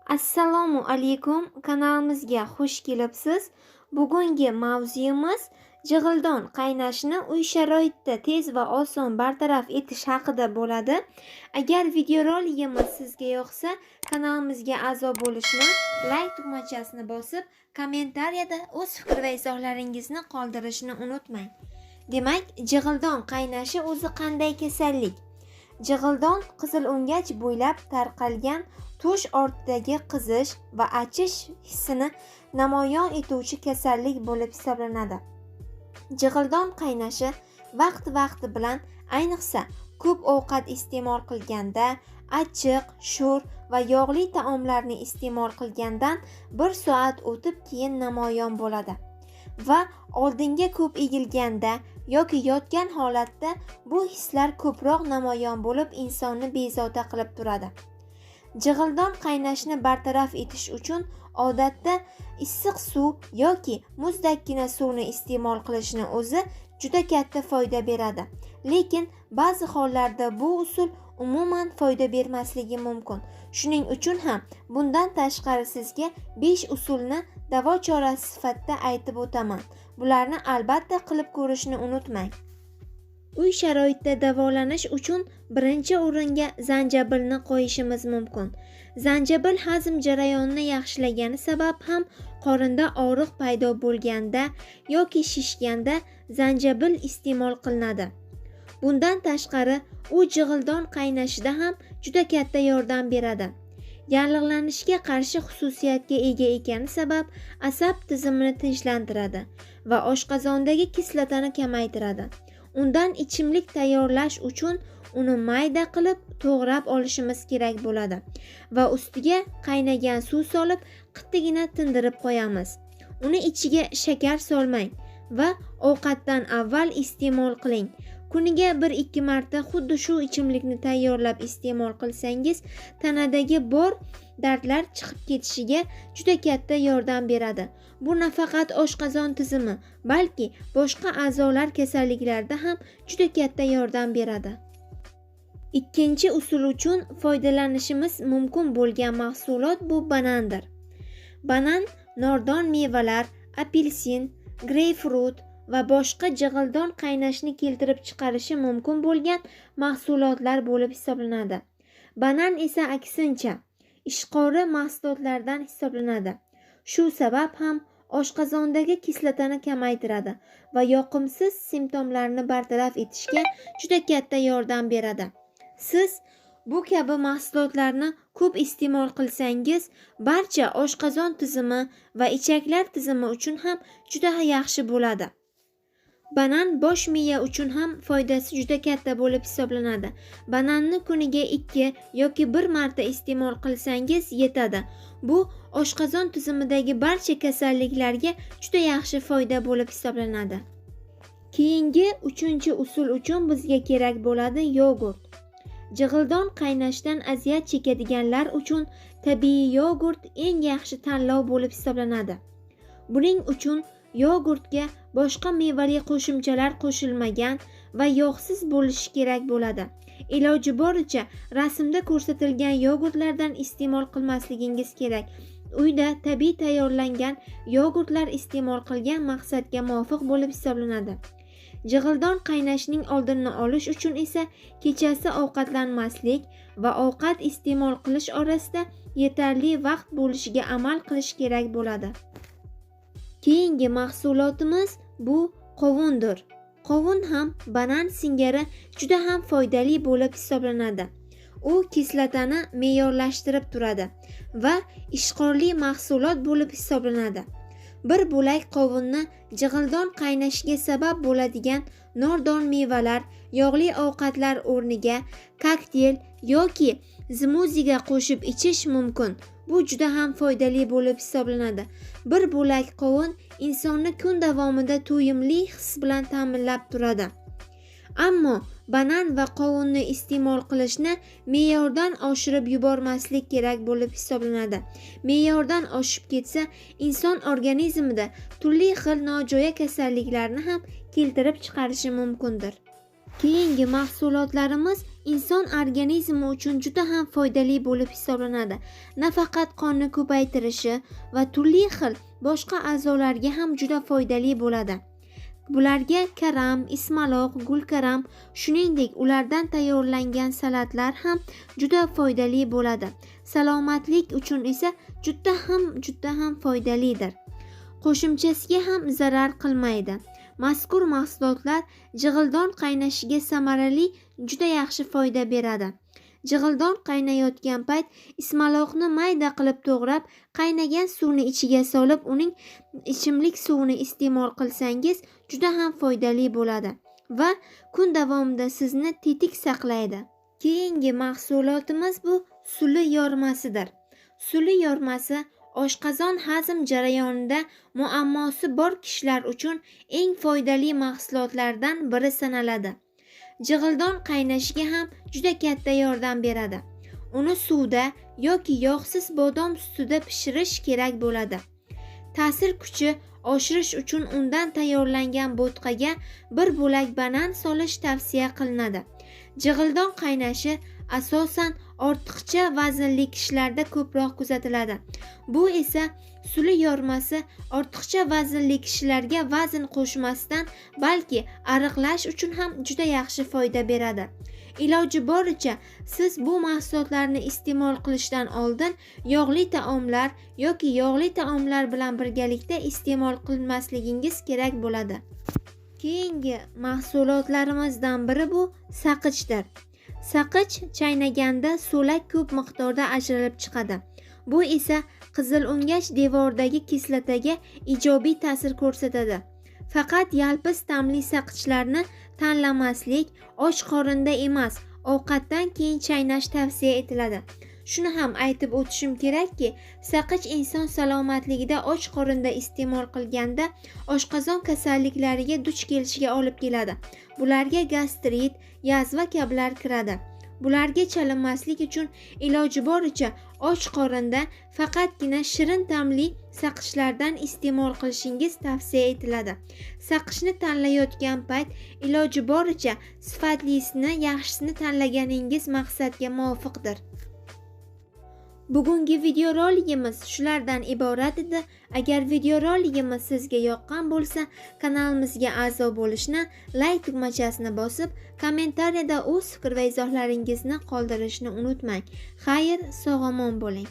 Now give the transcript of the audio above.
Assalomu alaykum, kanalimizga xush kelibsiz. Bugungi mavzuyimiz jig'ildon qaynashini uy sharoitida tez va oson bartaraf etish haqida bo'ladi. Agar videorolikimiz sizga yoqsa, kanalimizga a'zo bo'lishni, like tugmachasini bosib, kommentariyada o'z fikr va izohlaringizni qoldirishni unutmang. Demak, jig'ildon qaynashi o'zi qanday kasallik? Jig'ildon qizil o'ngach bo'ylab tarqalgan tush ortidagi qizish va achish hissini namoyon etuvchi kasallik bo'lib hisoblanadi. Jig'ildon qaynashi vaqti bilan, ayniqsa ko'p ovqat iste'mol qilganda, achchiq, sho'r va yog'li taomlarni iste'mol qilgandan 1 soat o'tib keyin namoyon bo'ladi va oldinga ko'p egilganda yoki yotgan holatda bu hislar ko'proq namoyon bo'lib insonni bezovta qilib turadi. Jig'ildon qaynashni bartaraf etish uchun odatda issiq suv yoki muzdakkina suvni iste'mol qilishni o'zi juda katta foyda beradi. Lekin ba'zi hollarda bu usul umuman foyda bermasligi mumkin. Shuning uchun ham bundan tashqari sizga 5 usulni davo chorasi sifatida aytib o'taman. Bularni albatta qilib ko'rishni unutmang. Uy sharoitida davolanish uchun birinchi o'ringa zanjabilni qo'yishimiz mumkin. Zanjabil hazm jarayonini yaxshilagani sabab ham qorinda og'riq paydo bo'lganda yoki shishganda zanjabil iste'mol qilinadi. Bundan tashqari, u jig'ildon qaynashida ham juda katta yordam beradi. Yallig'lanishga qarshi xususiyatga ega ekani sabab asab tizimini tinchlantiradi va oshqozondagi kislotani kamaytiradi. Undan ichimlik tayyorlash uchun uni mayda qilib to'g'rab olishimiz kerak bo'ladi va ustiga qaynagan suv solib qattiqgina tindirib qo'yamiz. Uni ichiga shakar solmang va ovqatdan avval iste'mol qiling. Kuniga 1-2 marta xuddi shu ichimlikni tayyorlab iste'mol qilsangiz, tanadagi bor dardlar chiqib ketishiga juda katta yordam beradi. Bu nafaqat oshqozon tizimi, balki boshqa a'zolar kasalliklarida ham juda katta yordam beradi. Ikkinchi usul uchun foydalanishimiz mumkin bo'lgan mahsulot bu banandir. Banan nordon mevalar, apelsin, greypfrut va boshqa jig'ildon qaynashni keltirib chiqarishi mumkin bo'lgan mahsulotlar bo'lib hisoblanadi. Banan esa aksincha, ishqori mahsulotlardan hisoblanadi. Shu sabab ham oshqozondagi kislotani kamaytiradi va yoqimsiz simptomlarni bartaraf etishga juda katta yordam beradi. Siz bu kabi mahsulotlarni ko'p iste'mol qilsangiz, barcha oshqozon tizimi va ichaklar tizimi uchun ham juda yaxshi bo'ladi. Banan bosh miya uchun ham foydasi juda katta bo'lib hisoblanadi. Bananni kuniga 2 yoki 1 marta iste'mol qilsangiz yetadi. Bu oshqozon tizimidagi barcha kasalliklarga juda yaxshi foyda bo'lib hisoblanadi. Keyingi 3-usul uchun bizga kerak bo'ladi yogurt. Jig'ildon qaynashdan aziyat chekadiganlar uchun tabiiy yogurt eng yaxshi tanlov bo'lib hisoblanadi. Buning uchun yogurtga boshqa mevali qo'shimchalar qo'shilmagan va yog'siz bo'lishi kerak bo'ladi. Iloji boricha rasmda ko'rsatilgan yogurtlardan iste'mol qilmasligingiz kerak. Uyda tabiiy tayyorlangan yogurtlar iste'mol qilgan maqsadga muvofiq bo'lib hisoblanadi. Jig'ildon qaynashning oldini olish uchun esa kechasi ovqatlanmaslik va ovqat iste'mol qilish orasida yetarli vaqt bo'lishiga amal qilish kerak bo'ladi. Keyingi mahsulotimiz bu qovundir. Qovun ham banan singari juda ham foydali bo'lib hisoblanadi. U kislotani me'yorlashtirib turadi va ishqorli mahsulot bo'lib hisoblanadi. Bir bo'lak qovunni jig'ildon qaynashiga sabab bo'ladigan nordon mevalar, yog'li ovqatlar o'rniga kokteyl yoki smuziga qo'shib ichish mumkin. Bu juda ham foydali bo'lib hisoblanadi. Bir bo'lak qovun insonni kun davomida to'yimli his bilan ta'minlab turadi. Ammo banan va qovunni iste'mol qilishni me'yordan oshirib yubormaslik kerak bo'lib hisoblanadi. Me'yordan oshib ketsa, inson organizmida turli xil nojo'ya kasalliklarni ham keltirib chiqarishi mumkindir. Keyingi mahsulotlarimiz inson organizmi uchun juda ham foydali bo'lib hisoblanadi. Nafaqat qonni ko'paytirishi va turli xil boshqa a'zolarga ham juda foydali bo'ladi. Bularga karam, ismaloq, gulkaram, shuningdek ulardan tayyorlangan salatlar ham juda foydali bo'ladi. Salomatlik uchun esa juda ham foydalidir. Qo'shimchasiga ham zarar qilmaydi. Mazkur mahsulotlar jig'ildon qaynashiga samarali juda yaxshi foyda beradi. Jig'ildon qaynayotgan payt ismaloqni mayda qilib to'g'rab, qaynagan suvni ichiga solib, uning ichimlik suvini iste'mol qilsangiz juda ham foydali bo'ladi va kun davomida sizni tetik saqlaydi. Keyingi mahsulotimiz bu suli yormasidir. Suli yormasi oshqozon hazm jarayonida muammosi bor kishilar uchun eng foydali mahsulotlardan biri sanaladi. Jig'ildon qaynashiga ham juda katta yordam beradi. Uni suvda yoki yog'siz bodom sutida pishirish kerak bo'ladi. Ta'sir kuchi oshirish uchun undan tayyorlangan bo'tqaga bir bo'lak banan solish tavsiya qilinadi. Jig'ildon qaynashi asosan ortiqcha vaznli kishilarda ko'proq kuzatiladi. Bu esa suli yormasi ortiqcha vaznli kishilarga vazn qo'shmasdan, balki ariqlash uchun ham juda yaxshi foyda beradi. Iloji boricha siz bu mahsulotlarni iste'mol qilishdan oldin yog'li taomlar yoki yog'li taomlar bilan birgalikda iste'mol qilmasligingiz kerak bo'ladi. Keyingi mahsulotlarimizdan biri bu saqichdir. Saqich chaynaganda so'lak ko'p miqdorda ajralib chiqadi. Bu esa qizil o'ngach devordagi kislotaga ijobiy ta'sir ko'rsatadi. Faqat yalpiz ta'mli saqichlarni tanlamaslik, och qorinda emas, ovqatdan keyin chaynash tavsiya etiladi. Shuni ham aytib o'tishim kerakki, saqich inson salomatligida och qorinda iste'mol qilganda oshqozon kasalliklariga duch kelishiga olib keladi. Bularga gastrit, yazva kabilar kiradi. Bularga chalinmaslik uchun iloji boricha och qorinda faqatgina shirin ta'mli saqichlardan iste'mol qilishingiz tavsiya etiladi. Saqichni tanlayotgan payt iloji boricha sifatlisini, yaxshisini tanlaganingiz maqsadga muvofiqdir. Bugungi videorolikimiz shulardan iborat edi. Agar videorolikimiz sizga yoqqan bo'lsa, kanalimizga a'zo bo'lishni, like tugmachasini bosib, kommentariyada o'z fikr va izohlaringizni qoldirishni unutmang. Xayr, sog' omon bo'ling.